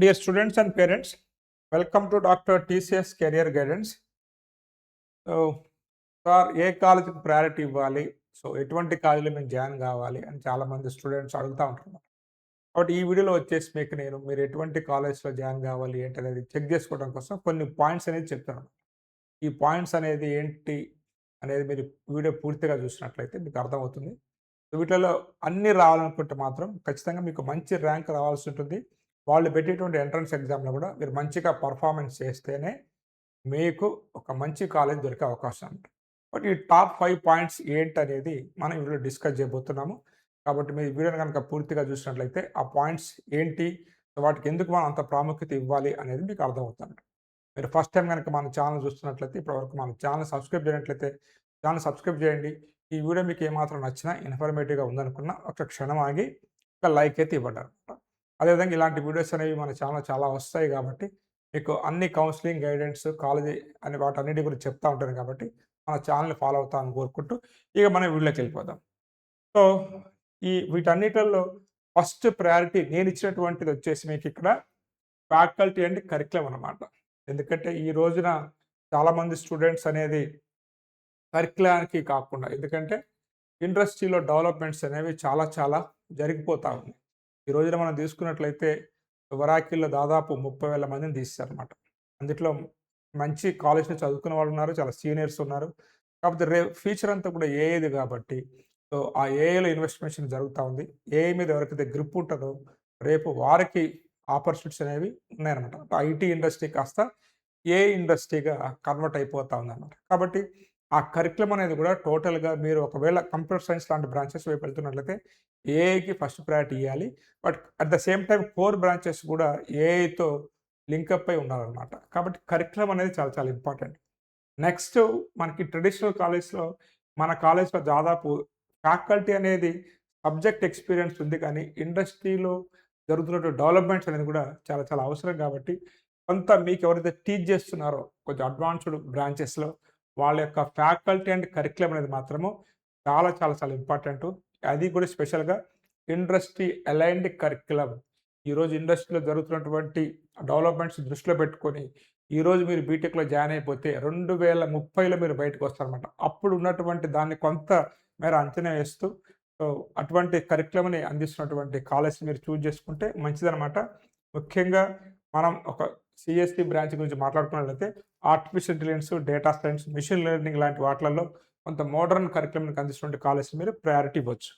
Dear students and parents, welcome to Dr. TCS Career Guidance. So sir ఏ కాలేజీకి priority ఇవ్వాలి, so ఎటువంటి కాలేజీలో మేము జాయిన్ కావాలి అని చాలామంది స్టూడెంట్స్ అడుగుతూ ఉంటున్నారు. కాబట్టి ఈ వీడియోలో వచ్చేసి మీకు నేను మీరు ఎటువంటి కాలేజ్లో జాయిన్ కావాలి ఏంటి అనేది చెక్ చేసుకోవడం కోసం కొన్ని పాయింట్స్ అనేది చెప్తాను. ఈ పాయింట్స్ అనేది ఏంటి అనేది మీరు వీడియో పూర్తిగా చూసినట్లయితే మీకు అర్థమవుతుంది. వీటిలో అన్నీ రావాలనుకుంటే మాత్రం ఖచ్చితంగా మీకు మంచి ర్యాంక్ రావాల్సి ఉంటుంది. వాళ్ళు పెట్టేటువంటి ఎంట్రన్స్ ఎగ్జామ్లో కూడా మీరు మంచిగా పర్ఫార్మెన్స్ చేస్తేనే మీకు ఒక మంచి కాలేజ్ దొరికే అవకాశం ఉంటుంది. బట్ ఈ టాప్ 5 పాయింట్స్ ఏంటనేది మనం వీడియోలో డిస్కస్ చేయబోతున్నాము. కాబట్టి మీరు వీడియోని కనుక పూర్తిగా చూసినట్లయితే ఆ పాయింట్స్ ఏంటి, వాటికి ఎందుకు మనం అంత ప్రాముఖ్యత ఇవ్వాలి అనేది మీకు అర్థమవుతుంది. మీరు ఫస్ట్ టైం కనుక మన ఛానల్ చూస్తున్నట్లయితే ఇప్పటివరకు మన ఛానల్ సబ్స్క్రైబ్ చేయనట్లయితే ఛానల్ సబ్స్క్రైబ్ చేయండి. ఈ వీడియో మీకు ఏమాత్రం నచ్చినా ఇన్ఫర్మేటివ్గా ఉందనుకున్నా ఒక క్షణం ఆగి ఒక లైక్ అయితే ఇవ్వండి అనమాట. అదేవిధంగా ఇలాంటి వీడియోస్ అనేవి మన ఛానల్ చాలా వస్తాయి కాబట్టి మీకు అన్ని కౌన్సిలింగ్ గైడెన్స్ కాలేజీ అని వాటన్నిటి గురించి చెప్తా ఉంటాను కాబట్టి మన ఛానల్ని ఫాలో అవుతామని కోరుకుంటూ ఇక మనం వీడియోకి వెళ్ళిపోదాం. సో వీటన్నిటిలో ఫస్ట్ ప్రయారిటీ నేను ఇచ్చినటువంటిది వచ్చేసి మీకు ఇక్కడ ఫ్యాకల్టీ అండ్ కరికులం అనమాట. ఎందుకంటే ఈ రోజున చాలామంది స్టూడెంట్స్ అనేది కరికులానికి కాకుండా, ఎందుకంటే ఇండస్ట్రీలో డెవలప్మెంట్స్ అనేవి చాలా చాలా జరిగిపోతూ ఉన్నాయి. ఈ రోజున మనం తీసుకున్నట్లయితే వరాకిల్లో దాదాపు 30,000 మందిని తీశారనమాట. అందులో మంచి కాలేజ్‌లో చదువుకున్న వాళ్ళు ఉన్నారు, చాలా సీనియర్స్ ఉన్నారు. కాకపోతే ఫ్యూచర్ అంతా కూడా ఏఐది కాబట్టి సో ఆ ఏఐలో ఇన్వెస్టిగేషన్ జరుగుతూ ఉంది. ఏఐ మీద ఎవరికైతే గ్రిప్ ఉంటుందో రేపు వారికి ఆపర్చునిటీస్ అనేవి ఉన్నాయన్నమాట. ఐటీ ఇండస్ట్రీ కాస్త ఏఐ ఇండస్ట్రీగా కన్వర్ట్ అయిపోతూ ఉందన్నమాట. కాబట్టి ఆ కరికులం అనేది కూడా టోటల్గా మీరు ఒకవేళ కంప్యూటర్ సైన్స్ లాంటి బ్రాంచెస్ వైపు వెళ్తున్నట్లయితే ఏఐకి ఫస్ట్ ప్రయారిటీ ఇవ్వాలి. But at the same time core branches కూడా ఏఐతో లింకప్ అయి ఉండాలన్నమాట. కాబట్టి కరికులం అనేది చాలా చాలా ఇంపార్టెంట్. నెక్స్ట్ మనకి ట్రెడిషనల్ కాలేజ్లో మన కాలేజ్లో దాదాపు ఫ్యాకల్టీ అనేది సబ్జెక్ట్ ఎక్స్పీరియన్స్ ఉంది, కానీ ఇండస్ట్రీలో జరుగుతున్నటువంటి డెవలప్మెంట్స్ అనేది కూడా చాలా చాలా అవసరం. కాబట్టి కొంత మీకు ఎవరైతే టీచ్ చేస్తున్నారో కొంచెం అడ్వాన్స్డ్ బ్రాంచెస్లో వాళ్ళ యొక్క ఫ్యాకల్టీ అండ్ కరికులం అనేది మాత్రము చాలా చాలా చాలా ఇంపార్టెంట్. అది కూడా స్పెషల్గా ఇండస్ట్రీ అలైన్డ్ కరికులం. ఈరోజు ఇండస్ట్రీలో జరుగుతున్నటువంటి డెవలప్మెంట్స్ దృష్టిలో పెట్టుకొని ఈరోజు మీరు బీటెక్లో జాయిన్ అయిపోతే 2030లో మీరు బయటకు వస్తారనమాట. అప్పుడు ఉన్నటువంటి దాన్ని కొంత మేర అంచనా వేస్తూ సో అటువంటి కరికులంని అందిస్తున్నటువంటి కాలేజ్ మీరు చూజ్ చేసుకుంటే మంచిదనమాట. ముఖ్యంగా మనం ఒక సిఎస్సి బ్రాంచ్ గురించి మాట్లాడుకున్నట్లయితే artificial intelligence, data science, machine learning లాంటి వాటిలలో కొంత మోడర్న్ కరికులంకి అందిస్తున్న కాలేజ్ మీరు ప్రయారిటీ ఇవ్వచ్చు.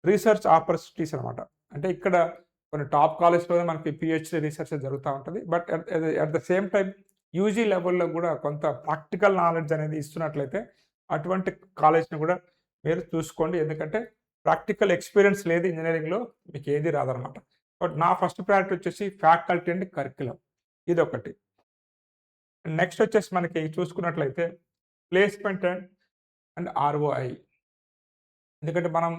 రీసెర్చ్ ఆపర్చునిటీస్ అనమాట. అంటే ఇక్కడ కొన్ని టాప్ కాలేజ్లోనే మనకి పిహెచ్డి రీసెర్చ్ జరుగుతూ ఉంటుంది. But at the same time UG లెవెల్లో కూడా కొంత ప్రాక్టికల్ నాలెడ్జ్ అనేది ఇస్తున్నట్లయితే అటువంటి కాలేజ్ని కూడా మీరు చూసుకోండి. ఎందుకంటే ప్రాక్టికల్ ఎక్స్పీరియన్స్ లేదు ఇంజనీరింగ్లో, మీకు ఏది రాదనమాట. బట్ నా ఫస్ట్ ప్రయారిటీ వచ్చేసి ఫ్యాకల్టీ అండ్ కరికులం, ఇదొకటి. నెక్స్ట్ వచ్చేసి మనకి చూసుకున్నట్లయితే ప్లేస్మెంట్ అండ్ ఆర్ఓఐ. ఎందుకంటే మనం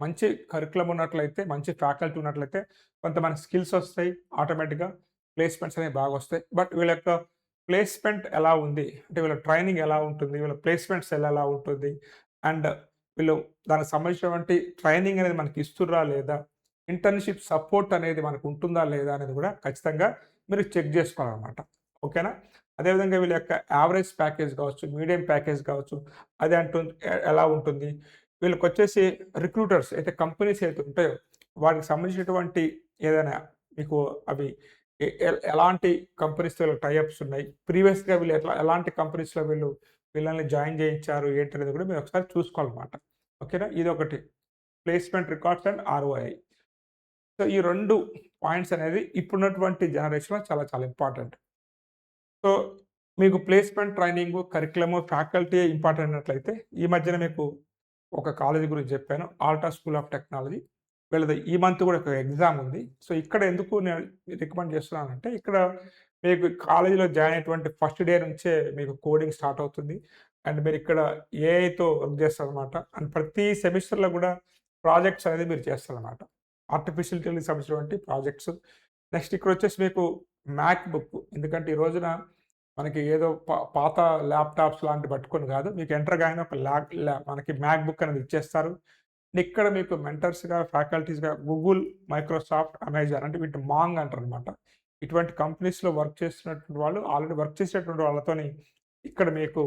మంచి కరికులం ఉన్నట్లయితే, మంచి ఫ్యాకల్టీ ఉన్నట్లయితే కొంత మనకి స్కిల్స్ వస్తాయి, ఆటోమేటిక్గా ప్లేస్మెంట్స్ అనేవి బాగా వస్తాయి. బట్ వీళ్ళ యొక్క ప్లేస్మెంట్ ఎలా ఉంది అంటే వీళ్ళ ట్రైనింగ్ ఎలా ఉంటుంది, వీళ్ళ ప్లేస్మెంట్స్ ఎలా ఉంటుంది, అండ్ వీళ్ళు దానికి సంబంధించినటువంటి ట్రైనింగ్ అనేది మనకి ఇస్తుర్రా లేదా, ఇంటర్న్షిప్ సపోర్ట్ అనేది మనకు ఉంటుందా లేదా అనేది కూడా ఖచ్చితంగా మీరు చెక్ చేసుకోవాలన్నమాట. ఓకేనా? అదేవిధంగా వీళ్ళ యొక్క యావరేజ్ ప్యాకేజ్ కావచ్చు, మీడియం ప్యాకేజ్ కావచ్చు, అది ఎలా ఉంటుంది. వీళ్ళకి వచ్చేసి రిక్రూటర్స్ అయితే కంపెనీస్ అయితే ఉంటాయో వాటికి సంబంధించినటువంటి ఏదైనా మీకు అవి ఎలాంటి కంపెనీస్తో వీళ్ళకి టైఅప్స్ ఉన్నాయి, ప్రీవియస్గా వీళ్ళు ఎలాంటి కంపెనీస్లో వీళ్ళని జాయిన్ చేయించారు ఏంటనేది కూడా మీరు ఒకసారి చూసుకోవాలన్నమాట. ఓకేనా? ఇది ఒకటి placement records and ROI. So ఈ 2 పాయింట్స్ అనేది ఇప్పుడున్నటువంటి జనరేషన్లో చాలా చాలా ఇంపార్టెంట్. సో మీకు ప్లేస్మెంట్, ట్రైనింగ్, కరికులము, ఫ్యాకల్టీ ఇంపార్టెంట్ అన్నట్లయితే ఈ మధ్యన మీకు ఒక కాలేజీ గురించి చెప్పాను, ఆల్టా స్కూల్ ఆఫ్ టెక్నాలజీ. వీళ్ళది ఈ మంత్ కూడా ఒక ఎగ్జామ్ ఉంది. సో ఇక్కడ ఎందుకు నేను రికమెండ్ చేస్తున్నానంటే ఇక్కడ మీకు కాలేజీలో జాయిన్ అయినటువంటి ఫస్ట్ డే నుంచే మీకు కోడింగ్ స్టార్ట్ అవుతుంది. అండ్ మీరు ఇక్కడ ఏఐతో వర్క్ చేస్తారనమాట. అండ్ ప్రతి సెమిస్టర్లో కూడా ప్రాజెక్ట్స్ అనేది మీరు చేస్తారనమాట. ఆర్టిఫిషియల్ ఇంటెలిజెన్స్ సంబంధించినటువంటి ప్రాజెక్ట్స్. నెక్స్ట్ ఇక్కడ వచ్చేసి మీకు మ్యాక్ బుక్. ఎందుకంటే ఈ రోజున మనకి ఏదో పాత ల్యాప్టాప్స్ లాంటివి పట్టుకొని కాదు, మీకు ఎంటర్ గానే ఒక మనకి మ్యాక్ బుక్ అనేది ఇచ్చేస్తారు. ఇక్కడ మీకు మెంటర్స్‌గా, ఫ్యాకల్టీస్‌గా గూగుల్, మైక్రోసాఫ్ట్, అమెజాన్ అంటే వీటిని మాంగ్ అంటారనమాట. ఇటువంటి కంపెనీస్‌లో వర్క్ చేస్తున్నటువంటి వాళ్ళు ఆల్రెడీ వర్క్ చేసేటువంటి వాళ్ళతోని ఇక్కడ మీకు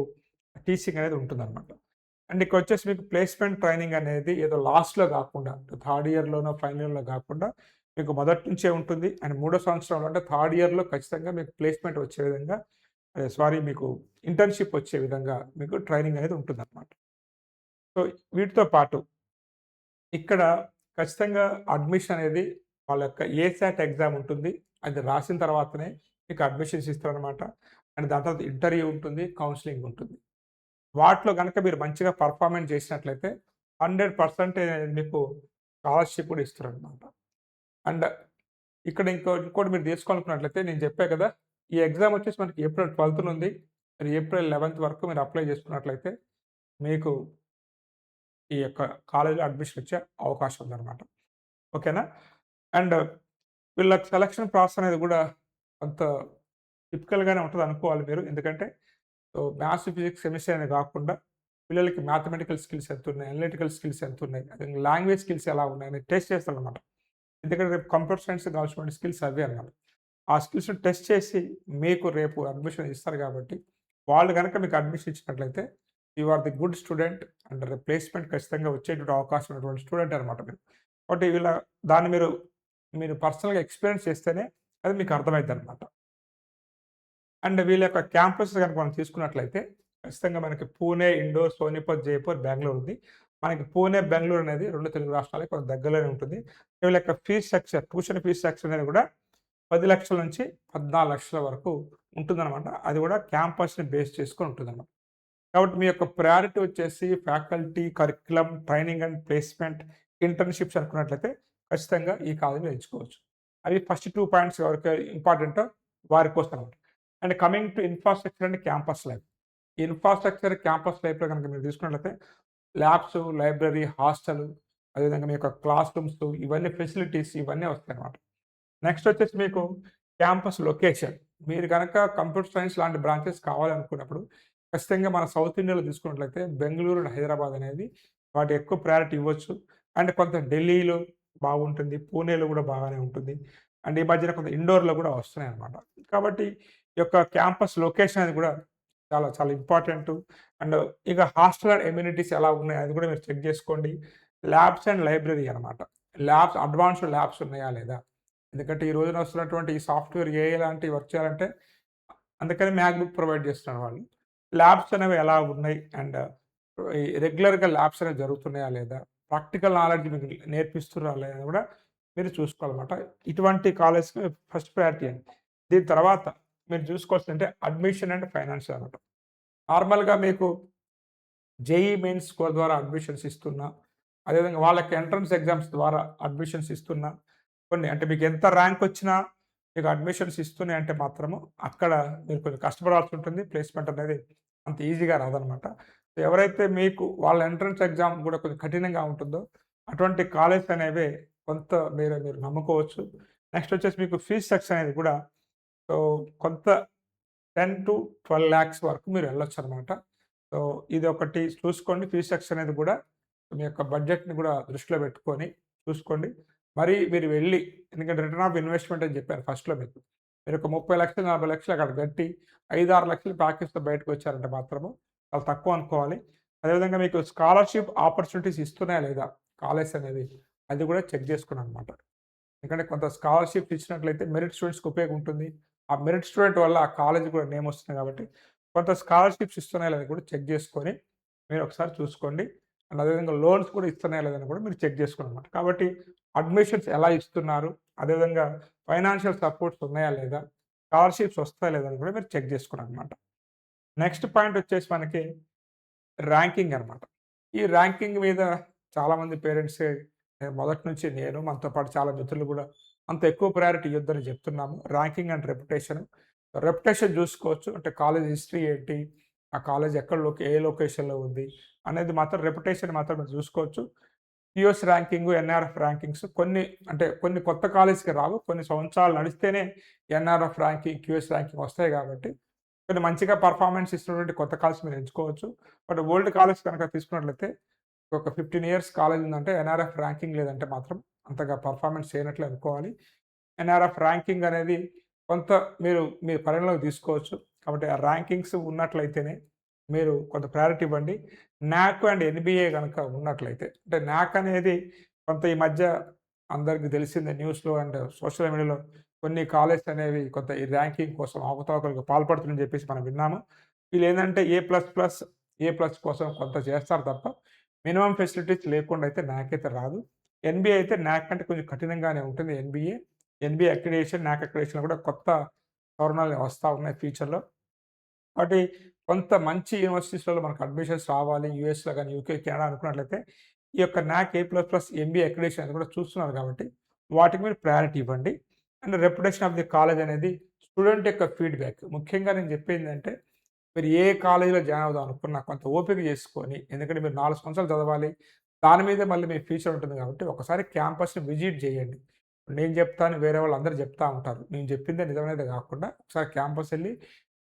టీచింగ్ అనేది ఉంటుందనమాట. అండ్ ఇక్కడొచ్చేసి మీకు ప్లేస్‌మెంట్ ట్రైనింగ్ అనేది ఏదో లాస్ట్‌లో గాకుండా థర్డ్ ఇయర్‌లోనో, ఫైనల్ ఇయర్‌లో గాకుండా మీకు మొదటి నుంచే ఉంటుంది. అండ్ మూడో సంవత్సరంలో అంటే థర్డ్ ఇయర్‌లో ఖచ్చితంగా మీకు ప్లేస్‌మెంట్ వచ్చే విధంగా మీకు ఇంటర్న్‌షిప్ వచ్చే విధంగా మీకు ట్రైనింగ్ అనేది ఉంటుందనమాట. సో, వీటితో పాటు ఇక్కడ ఖచ్చితంగా అడ్మిషన్ అనేది వాళ్ళ యొక్క ఏసాట్ ఎగ్జామ్ ఉంటుంది. అది రాసిన తర్వాతనే మీకు అడ్మిషన్స్ ఇస్తారనమాట. అండ్ దాని తర్వాత ఇంటర్వ్యూ ఉంటుంది, కౌన్సెలింగ్ ఉంటుంది. వాటిలో గనక మీరు మంచిగా పెర్ఫార్మెన్స్ చేసినట్లయితే 100% మీకు స్కాలర్‌షిప్ కూడా ఇస్తారనమాట. అండ్ ఇక్కడ ఇంకోటి మీరు తీసుకోవాలనుకున్నట్లయితే నేను చెప్పా కదా! ఈ ఎగ్జామ్ వచ్చేసి మనకి ఏప్రిల్ 12 ఉంది. మరి ఏప్రిల్ 11 వరకు మీరు అప్లై చేసుకున్నట్లయితే మీకు ఈ యొక్క కాలేజ్‌లో అడ్మిషన్ వచ్చే అవకాశం ఉందనమాట. ఓకేనా? అండ్ వీళ్ళకి సెలక్షన్ ప్రాసెస్ అనేది కూడా కొంత టిపికల్‌గానే ఉంటదనుకోవాలి మీరు. ఎందుకంటే మ్యాథ్స్, ఫిజిక్స్, కెమిస్ట్రీ అనేది కాకుండా పిల్లలకి మ్యాథమెటికల్ స్కిల్స్ ఎంతున్నయి, అనలిటికల్ స్కిల్స్ ఎంతున్నయి, అదే లాంగ్వేజ్ స్కిల్స్ ఎలా ఉన్నాయని టెస్ట్ చేస్తారనమాట. ఎందుకంటే రేపు కంప్యూటర్ సైన్స్ కావాల్సిన స్కిల్స్ అవే అన్నమాట. ఆ స్కిల్స్‌ని టెస్ట్ చేసి మీకు రేపు అడ్మిషన్ ఇస్తారు కాబట్టి, వాళ్ళు గనక మీకు అడ్మిషన్ ఇచ్చినట్లయితే you are the good student and placement ఖచ్చితంగా వచ్చేటువంటి అవకాశం ఉన్నటువంటి స్టూడెంట్ అనమాట మీరు. కాబట్టి దాన్ని మీరు పర్సనల్‌గా ఎక్స్‌పీరియన్స్ చేస్తేనే అది మీకు అర్థమైద్దనమాట. అండ్ వీళ్ళ యొక్క క్యాంపస్ గనుక మనం తీసుకున్నట్లయితే ఖచ్చితంగా మనకి పూణే, ఇండోర్, సోనిపత్, జైపూర్, బెంగుళూరు ఉంది. మనకి పూణే, బెంగుళూరు అనేది 2 తెలుగు రాష్ట్రాలకి కొంచెం దగ్గరలోనే ఉంటుంది. వీళ్ళ యొక్క fees structure, tuition fees structure అనేది కూడా 10,00,000 నుంచి 14,00,000 వరకు ఉంటుందనమాట. అది కూడా క్యాంపస్‌ని బేస్ చేసుకొని ఉంటుందనమాట. కాబట్టి మీ యొక్క ప్రయారిటీ వచ్చేసి faculty, curriculum, training and placement, internships అనుకున్నట్లయితే ఖచ్చితంగా ఈ కాలేజ్‌లో ఎంచుకోవచ్చు. అవి ఫస్ట్ 2 పాయింట్స్ ఎవరికి ఇంపార్టెంటో వారి కోసం అనమాట. And coming to infrastructure and campus life. Infrastructure, campus లైఫ్‌లో గనుక మీరు తీసుకున్నట్లయితే ల్యాబ్స్, లైబ్రరీ, హాస్టలు, అదేవిధంగా మీ యొక్క క్లాస్ రూమ్స్ ఇవన్నీ ఫెసిలిటీస్ ఇవన్నీ వస్తాయన్నమాట. నెక్స్ట్ వచ్చేసి మీకు క్యాంపస్ లొకేషన్. మీరు గనక కంప్యూటర్ సైన్స్ లాంటి బ్రాంచెస్ కావాలనుకున్నప్పుడు ఖచ్చితంగా మన సౌత్ ఇండియాలో తీసుకున్నట్లయితే బెంగుళూరు అండ్ హైదరాబాద్ అనేది వాటికి ఎక్కువ ప్రయారిటీ ఇవ్వచ్చు. అండ్ కొంత ఢిల్లీలో బాగుంటుంది. పూణేలో కూడా బాగానే ఉంటుంది. అండ్ ఈ మధ్యన కొంత ఇండోర్‌లో కూడా వస్తున్నాయన్నమాట. కాబట్టి ఈ యొక్క క్యాంపస్ లొకేషన్ అనేది కూడా చాలా చాలా ఇంపార్టెంటు. అండ్ ఇక హాస్టల్ అండ్ ఎమ్యూనిటీస్ ఎలా ఉన్నాయి అది కూడా మీరు చెక్ చేసుకోండి. ల్యాబ్స్ అండ్ లైబ్రరీ అనమాట. ల్యాబ్స్ అడ్వాన్స్డ్ ల్యాబ్స్ ఉన్నాయా లేదా? ఎందుకంటే ఈ రోజున వస్తున్నటువంటి ఈ సాఫ్ట్‌వేర్ ఏఐ లాంటి వర్క్ చేయాలంటే అందుకని మ్యాక్‌బుక్ ప్రొవైడ్ చేస్తున్నారు వాళ్ళు. ల్యాబ్స్ అనేవి ఎలా ఉన్నాయి? అండ్ ఈ రెగ్యులర్‌గా ల్యాబ్స్ అనేవి జరుగుతున్నాయా లేదా? ప్రాక్టికల్ నాలెడ్జ్ మీకు నేర్పిస్తుర్రా లేదా కూడా మీరు చూసుకోవాలన్నమాట. ఇటువంటి కాలేజ్‌కి ఫస్ట్ ప్రయారిటీ అండి. దీని తర్వాత మీరు చూసుకోవాల్సిందంటే అడ్మిషన్ అండ్ ఫైనాన్స్ అనమాట. నార్మల్‌గా మీకు జేఈఈ మెయిన్స్ స్కోర్ ద్వారా అడ్మిషన్స్ ఇస్తున్నా, అదేవిధంగా వాళ్ళకి ఎంట్రన్స్ ఎగ్జామ్స్ ద్వారా అడ్మిషన్స్ ఇస్తున్నా, కొన్ని అంటే మీకు ఎంత ర్యాంక్ వచ్చినా మీకు అడ్మిషన్స్ ఇస్తున్నాయి అంటే మాత్రము అక్కడ మీరు కొంచెం కష్టపడాల్సి ఉంటుంది. ప్లేస్‌మెంట్ అనేది అంత ఈజీగా రాదనమాట. ఎవరైతే మీకు వాళ్ళ ఎంట్రన్స్ ఎగ్జామ్ కూడా కొంచెం కఠినంగా ఉంటుందో అటువంటి కాలేజెస్ అనేవే కొంత మీరు నమ్ముకోవచ్చు. నెక్స్ట్ వచ్చేసి మీకు ఫీస్ స్ట్రక్చర్ అనేది కూడా సో కొంత 10-12 లాక్స్ వరకు మీరు వెళ్ళొచ్చనమాట. సో ఇదొకటి చూసుకోండి. ఫీస్ స్ట్రక్చర్ అనేది కూడా మీ యొక్క బడ్జెట్‌ని కూడా దృష్టిలో పెట్టుకొని చూసుకోండి. మరి మీరు వెళ్లి ఎందుకంటే రిటర్న్ ఆఫ్ ఇన్వెస్ట్‌మెంట్ అని చెప్పాను ఫస్ట్‌లో మీకు. మీరు ఒక 30,00,000, 40,00,000 అక్కడ కట్టి 5, 6 లక్షలు ప్యాకేజ్‌తో బయటకొచ్చారంటే మాత్రము చాలా తక్కువ అనుకోవాలి. అదేవిధంగా మీకు స్కాలర్‌షిప్ ఆపర్చునిటీస్ ఇస్తున్నాయా లేదా కాలేజ్ అనేది అది కూడా చెక్ చేసుకోండనమాట. ఎందుకంటే కొంత స్కాలర్‌షిప్స్ ఇచ్చినట్లయితే మెరిట్ స్టూడెంట్స్‌కి ఉపయోగం ఉంటుంది. ఆ మెరిట్ స్టూడెంట్ వల్ల ఆ కాలేజ్‌కి కూడా నేమ్ వస్తుంది కాబట్టి కొంత స్కాలర్‌షిప్స్ ఇస్తున్నాయా లేదని కూడా చెక్ చేసుకొని మీరు ఒకసారి చూసుకోండి. అండ్ అదేవిధంగా లోన్స్ కూడా ఇస్తున్నాయా లేదని కూడా మీరు చెక్ చేసుకోవాలన్నమాట. కాబట్టి అడ్మిషన్స్ ఎలా ఇస్తున్నారు? అదేవిధంగా ఫైనాన్షియల్ సపోర్ట్స్ ఉన్నాయా లేదా? స్కాలర్‌షిప్స్ వస్తాయా లేదా అని కూడా మీరు చెక్ చేసుకోవాలన్నమాట. నెక్స్ట్ పాయింట్ వచ్చేసి మనకి ర్యాంకింగ్ అనమాట. ఈ ర్యాంకింగ్ మీద చాలామంది పేరెంట్సే మొదటి నుంచి నేను మనతో పాటు చాలా మిత్రులు కూడా అంత ఎక్కువ ప్రయారిటీ ఇయ్యొద్దని చెప్తున్నాము. Ranking and reputation. రెప్యుటేషన్ చూసుకోవచ్చు. అంటే కాలేజ్ హిస్టరీ ఏంటి? ఆ కాలేజ్ ఎక్కడ ఏ లొకేషన్‌లో ఉంది? అనేది మాత్రం రెప్యుటేషన్ మాత్రం మీరు చూసుకోవచ్చు. యూఎస్ ర్యాంకింగు, ఎన్ఆర్ఎఫ్ ర్యాంకింగ్స్ కొన్ని కొత్త కాలేజ్‌కి రావు. కొన్ని సంవత్సరాలు నడిస్తేనే ఎన్ఆర్ఎఫ్ ర్యాంకింగ్, క్యూఎస్ ర్యాంకింగ్ వస్తాయి కాబట్టి కొన్ని మంచిగా పెర్ఫార్మన్స్ ఇస్తున్నటువంటి కొత్త కాలేజ్ మీరు ఎంచుకోవచ్చు. బట్ ఓల్డ్ కాలేజ్ కనుక తీసుకున్నట్లయితే ఒక 15 ఇయర్స్ కాలేజ్ ఉందంటే ఎన్ఆర్ఎఫ్ ర్యాంకింగ్ లేదంటే మాత్రం అంతగా పర్ఫార్మెన్స్ చేయనట్లే అనుకోవాలి. ఎన్ఆర్ఎఫ్ ర్యాంకింగ్ అనేది కొంత మీరు పరిగణలోకి తీసుకోవచ్చు. కాబట్టి ఆ ర్యాంకింగ్స్ ఉన్నట్లయితేనే మీరు కొంత ప్రయారిటీ ఇవ్వండి. న్యాక్ అండ్ ఎన్‌బీఏ గనక ఉన్నట్లయితే అంటే న్యాక్ అనేది కొంత ఈ మధ్య అందరికి తెలిసిందే న్యూస్‌లో అండ్ సోషల్ మీడియాలో కొన్ని కాలేజెస్ అనేవి కొంత ఈ ర్యాంకింగ్ కోసం అవకతవకలకు పాల్పడుతున్నారని చెప్పేసి మనం విన్నాము. వీళ్ళేందంటే ఏ ప్లస్ కోసం కొంత చేస్తారు తప్ప మినిమమ్ ఫెసిలిటీస్ లేకుండా అయితే న్యాక్ అయితే రాదు. ఎన్‌బీఏ అయితే న్యాక్ అంటే కొంచెం కఠినంగానే ఉంటుంది ఎన్‌బీఏ. ఎన్‌బీఏ అక్రిడిటేషన్, న్యాక్ అక్రిడిటేషన్‌లో కూడా కొత్త సవరణలు వస్తా ఉన్నాయి ఫ్యూచర్‌లో. కాబట్టి కొంత మంచి యూనివర్సిటీస్‌లలో మనకు అడ్మిషన్స్ రావాలి. యూఎస్‌లో గాని, యూకే, కెనడా అనుకున్నట్లయితే ఈ యొక్క న్యాక్ ఏ++ ఎంబీఏ అక్రిడిటేషన్ అది కూడా చూస్తున్నారు కాబట్టి వాటికి మీరు ప్రయారిటీ ఇవ్వండి. And reputation of the college అనేది స్టూడెంట్ యొక్క ఫీడ్‌బ్యాక్. ముఖ్యంగా నేను చెప్పేదేంటంటే మీరు ఏ కాలేజీలో జాయిన్ అవుదాం అనుకున్నా కొంత ఓపిక చేసుకొని ఎందుకంటే మీరు 4 సంవత్సరాలు చదవాలి. దాని మీదే మళ్ళీ మీ ఫ్యూచర్ ఉంటుంది కాబట్టి ఒకసారి క్యాంపస్‌ని విజిట్ చేయండి. నేను చెప్తాను వేరే వాళ్ళందరూ చెప్తా ఉంటారు. నేను చెప్పిందే నిజమనేది కాకుండా ఒకసారి క్యాంపస్ ఎళ్లి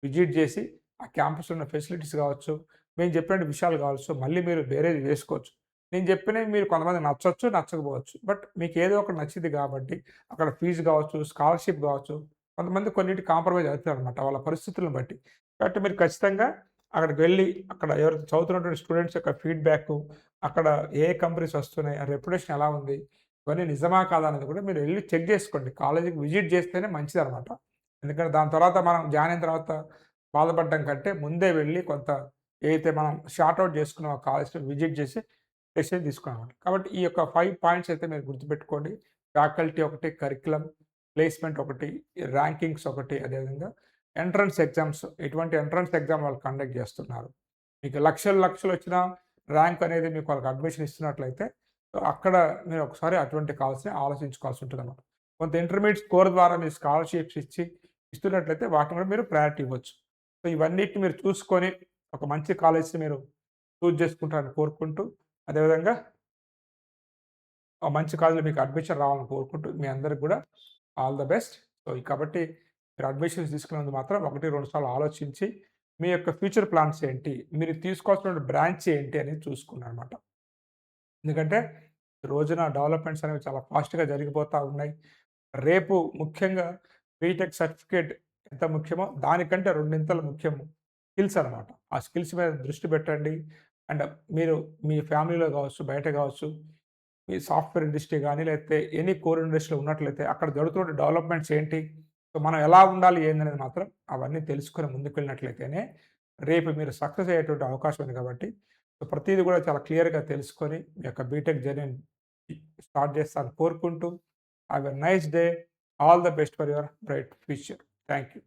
విజిట్ చేసి ఆ క్యాంపస్‌లో ఉన్న ఫెసిలిటీస్ కావచ్చు, మేము చెప్పిన విషయాలు కావచ్చు, మళ్ళీ మీరు బేరేజ్ వేసుకోవచ్చు. నేను చెప్పినవి మీరు కొంతమందికి నచ్చొచ్చు, నచ్చకపోవచ్చు. బట్ మీకు ఏదో ఒకటి నచ్చిద్ది కాబట్టి అక్కడ ఫీజు కావచ్చు, స్కాలర్‌షిప్ కావచ్చు, కొంతమంది కొన్నిటికి కాంప్రమైజ్ అవుతారనమాట వాళ్ళ పరిస్థితులను బట్టి. కాబట్టి మీరు ఖచ్చితంగా అక్కడికి వెళ్లి అక్కడ ఎవరైతే చదువుతున్నటువంటి స్టూడెంట్స్ యొక్క ఫీడ్‌బ్యాకు, అక్కడ ఏ కంపెనీస్ వస్తున్నాయి, ఆ రెప్యుటేషన్ ఎలా ఉంది, ఇవన్నీ నిజమా కాదా అనేది కూడా మీరు వెళ్లి చెక్ చేసుకోండి. కాలేజీకి విజిట్ చేస్తేనే మంచిదనమాట. ఎందుకంటే దాని తర్వాత మనం జాయిన్ అయిన తర్వాత బాధపడడం కంటే ముందే వెళ్లి కొంత ఏదైతే మనం సార్ట్ ఔట్ చేసుకున్నామో ఆ కాలేజ్‌ని విజిట్ చేసి డెసిషన్ తీసుకున్నామన్నమాట. కాబట్టి ఈ యొక్క 5 పాయింట్స్ అయితే మీరు గుర్తుపెట్టుకోండి. ఫ్యాకల్టీ ఒకటి, కరిక్యులమ్, ప్లేస్‌మెంట్ ఒకటి, ర్యాంకింగ్స్ ఒకటి, అదేవిధంగా ఎంట్రన్స్ ఎగ్జామ్స్. ఎటువంటి ఎంట్రన్స్ ఎగ్జామ్ వాళ్ళు కండక్ట్ చేస్తున్నారు. మీకు లక్షలు లక్షలొచ్చినా ర్యాంక్ అనేది మీకు వాళ్ళకి అడ్మిషన్ ఇస్తున్నట్లయితే అక్కడ మీరు ఒకసారి అటువంటి కావాల్సిన ఆలోచించుకోవాల్సి ఉంటదన్నమాట. కొంత ఇంటర్మీడియేట్ స్కోర్ ద్వారా మీరు స్కాలర్‌షిప్స్ ఇస్తున్నట్లయితే వాటిని కూడా మీరు ప్రయారిటీ ఇవ్వచ్చు. సో, ఇవన్నిటిని మీరు చూసుకొని ఒక మంచి కాలేజ్‌ని మీరు చూజ్ చేసుకుంటారని కోరుకుంటూ, అదేవిధంగా ఆ మంచి కాలేజ్‌లో మీకు అడ్మిషన్ రావాలని కోరుకుంటూ మీ అందరికి కూడా ఆల్ ద బెస్ట్. సో, కాబట్టి మీరు అడ్మిషన్స్ తీసుకునేందుకు మాత్రం 1, 2 సార్లు ఆలోచించి మీ యొక్క ఫ్యూచర్ ప్లాన్స్ ఏంటి? మీరు తీసుకోవాల్సిన బ్రాంచ్ ఏంటి అనేది చూసుకోండనమాట. ఎందుకంటే రోజున డెవలప్‌మెంట్స్ అనేవి చాలా ఫాస్ట్‌గా జరిగిపోతా ఉన్నాయి. రేపు ముఖ్యంగా బీటెక్ సర్టిఫికేట్ ఎంత ముఖ్యమో దానికంటే రెండింతలు ముఖ్యం స్కిల్స్ అనమాట. ఆ స్కిల్స్ మీద దృష్టి పెట్టండి. అండ్ మీరు మీ ఫ్యామిలీలో కావచ్చు, బయట కావచ్చు, మీ సాఫ్ట్‌వేర్ ఇండస్ట్రీ గాని, లేకపోతే ఎనీ కోర్ ఇండస్ట్రీలో ఉన్నట్లయితే అక్కడ జరుగుతున్న డెవలప్‌మెంట్స్ ఏంటి? సో, మనం ఎలా ఉండాలి ఏందనేది మాత్రం అవన్నీ తెలుసుకొని ముందుకెళ్ళినట్లయితేనే రేపు మీరు సక్సెస్ అయ్యేటువంటి అవకాశం ఉంది కాబట్టి, సో, ప్రతీది కూడా చాలా క్లియర్‌గా తెలుసుకొని మీ యొక్క బీటెక్ జర్నీని స్టార్ట్ చేస్తారని కోరుకుంటూ, have a nice day. All the best for your bright future. Thank you.